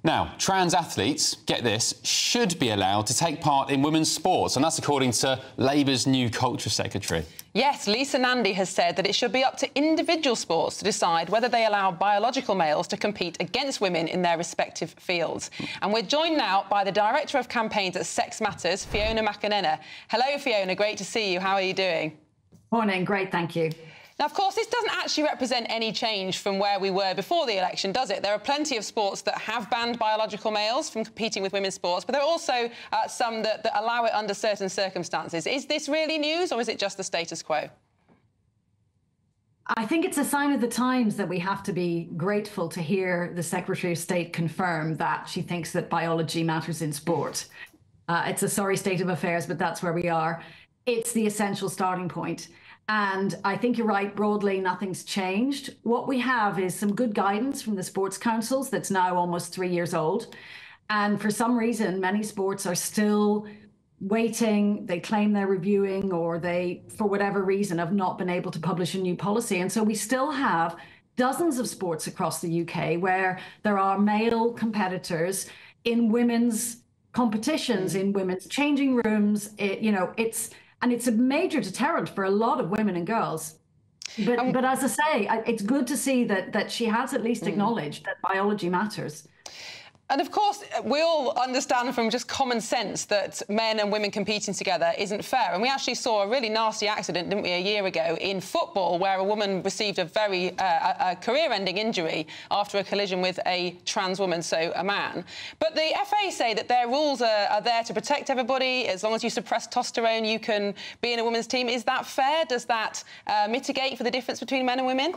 Now, trans athletes, get this, should be allowed to take part in women's sports, and that's according to Labour's new Culture Secretary. Yes, Lisa Nandy has said that it should be up to individual sports to decide whether they allow biological males to compete against women in their respective fields. And we're joined now by the Director of Campaigns at Sex Matters, Fiona McAnena. Hello, Fiona, great to see you. How are you doing? Morning, great, thank you. Now, of course, this doesn't actually represent any change from where we were before the election, does it? There are plenty of sports that have banned biological males from competing with women's sports, but there are also some that allow it under certain circumstances. Is this really news, or is it just the status quo? I think it's a sign of the times that we have to be grateful to hear the Secretary of State confirm that she thinks that biology matters in sport. It's a sorry state of affairs, but that's where we are. It's the essential starting point. And I think you're right, broadly, nothing's changed. What we have is some good guidance from the sports councils that's now almost 3 years old. And for some reason, many sports are still waiting. They claim they're reviewing, or they, for whatever reason, have not been able to publish a new policy. And so we still have dozens of sports across the UK where there are male competitors in women's competitions, in women's changing rooms. It's a major deterrent for a lot of women and girls. But as I say, it's good to see that she has at least acknowledged that biology matters. And of course, we all understand from just common sense that men and women competing together isn't fair. And we actually saw a really nasty accident, didn't we, a year ago in football, where a woman received a very career-ending injury after a collision with a trans woman, so a man. But the FA say that their rules are there to protect everybody. As long as you suppress testosterone, you can be in a women's team. Is that fair? Does that mitigate for the difference between men and women?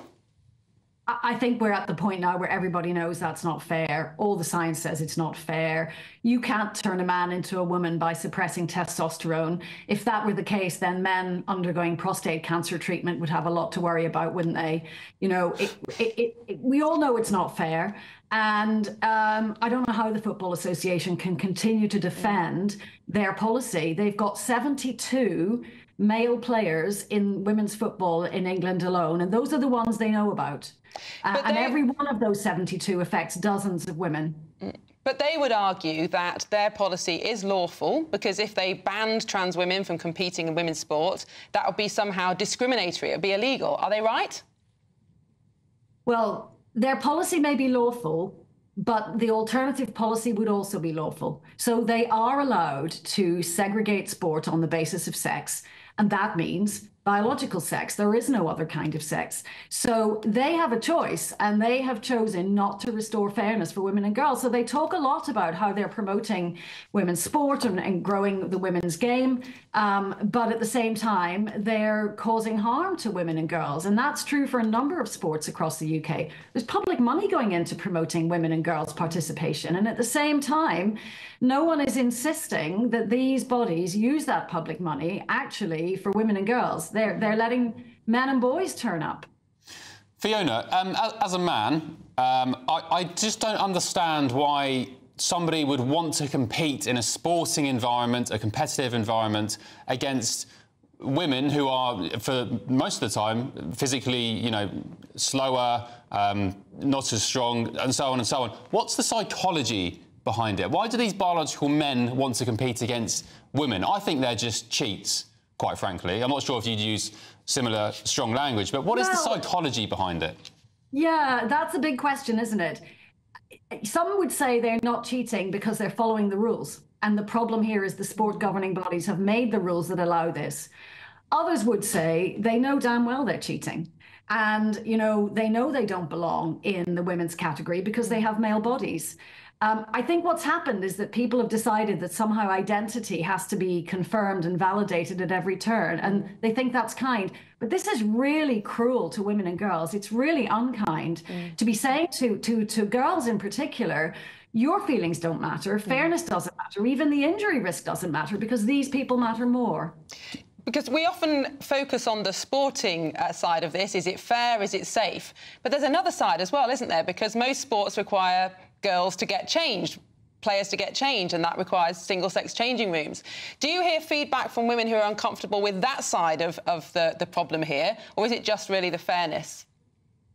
I think we're at the point now where everybody knows that's not fair. All the science says it's not fair. You can't turn a man into a woman by suppressing testosterone. If that were the case, then men undergoing prostate cancer treatment would have a lot to worry about, wouldn't they? You know, we all know it's not fair. And I don't know how the Football Association can continue to defend their policy. They've got 72 male players in women's football in England alone, and those are the ones they know about. And every one of those 72 affects dozens of women. But they would argue that their policy is lawful because if they banned trans women from competing in women's sport, that would be somehow discriminatory. It would be illegal. Are they right? Well, their policy may be lawful, but the alternative policy would also be lawful. So they are allowed to segregate sport on the basis of sex, and that means biological sex. There is no other kind of sex. So they have a choice, and they have chosen not to restore fairness for women and girls. So they talk a lot about how they're promoting women's sport and growing the women's game. But at the same time, they're causing harm to women and girls. And that's true for a number of sports across the UK. There's public money going into promoting women and girls' participation. And at the same time, no one is insisting that these bodies use that public money actually for women and girls. They're letting men and boys turn up. Fiona, as a man, I just don't understand why somebody would want to compete in a sporting environment, a competitive environment, against women who are, for most of the time, physically, you know, slower, not as strong, and so on and so on. What's the psychology behind it? Why do these biological men want to compete against women? I think they're just cheats, quite frankly. I'm not sure if you'd use similar strong language, but what is the psychology behind it? Yeah, that's a big question, isn't it? Some would say they're not cheating because they're following the rules. And the problem here is the sport governing bodies have made the rules that allow this. Others would say they know damn well they're cheating. And, you know, they know they don't belong in the women's category because they have male bodies. I think what's happened is that people have decided that somehow identity has to be confirmed and validated at every turn, and they think that's kind. But this is really cruel to women and girls. It's really unkind to be saying to girls in particular, your feelings don't matter, fairness doesn't matter, even the injury risk doesn't matter, because these people matter more. Because we often focus on the sporting side of this. Is it fair? Is it safe? But there's another side as well, isn't there? Because most sports require girls to get changed, players to get changed, and that requires single-sex changing rooms. Do you hear feedback from women who are uncomfortable with that side of the problem here, or is it just really the fairness?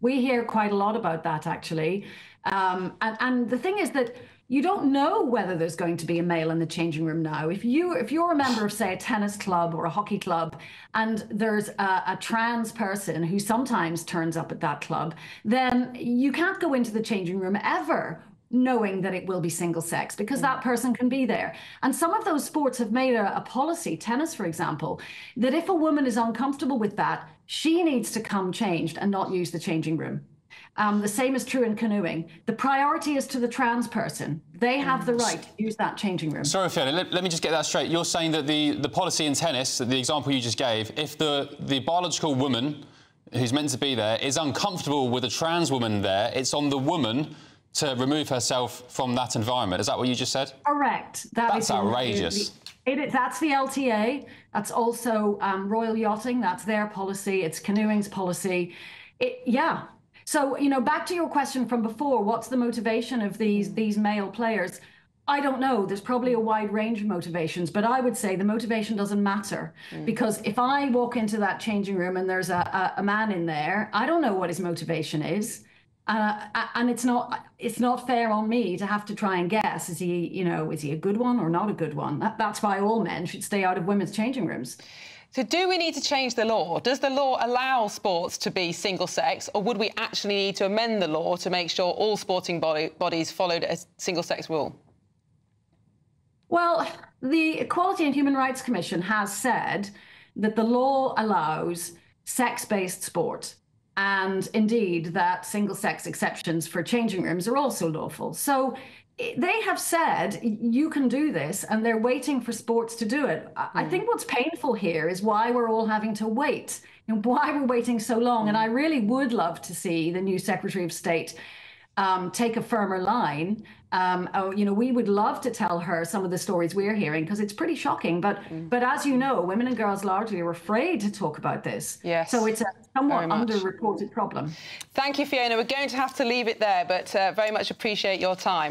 We hear quite a lot about that, actually. And the thing is that you don't know whether there's going to be a male in the changing room now. If you're a member of, say, a tennis club or a hockey club, and there's a trans person who sometimes turns up at that club, then you can't go into the changing room ever knowing that it will be single sex, because that person can be there. And some of those sports have made a policy, tennis, for example, that if a woman is uncomfortable with that, she needs to come changed and not use the changing room. The same is true in canoeing. The priority is to the trans person. They have the right to use that changing room. Sorry, Fiona, let me just get that straight. You're saying that the policy in tennis, the example you just gave, if the biological woman who's meant to be there is uncomfortable with a trans woman there, it's on the woman to remove herself from that environment. Is that what you just said? Correct. That's outrageous. That's the LTA. That's also Royal Yachting. That's their policy. It's canoeing's policy. Yeah. So, you know, back to your question from before, what's the motivation of these male players? I don't know. There's probably a wide range of motivations, but I would say the motivation doesn't matter, because if I walk into that changing room and there's a man in there, I don't know what his motivation is. And it's not fair on me to have to try and guess, is he a good one or not a good one? That's why all men should stay out of women's changing rooms. So do we need to change the law? Does the law allow sports to be single-sex, or would we actually need to amend the law to make sure all sporting bodies followed a single-sex rule? Well, the Equality and Human Rights Commission has said that the law allows sex-based sport, and indeed that single-sex exceptions for changing rooms are also lawful. So they have said you can do this, and they're waiting for sports to do it. I think what's painful here is why we're all having to wait, and why we're waiting so long. And I really would love to see the new Secretary of State take a firmer line. We would love to tell her some of the stories we're hearing, because it's pretty shocking. But as you know, women and girls largely are afraid to talk about this. Yes. So it's a somewhat underreported problem. Thank you, Fiona. We're going to have to leave it there, but very much appreciate your time.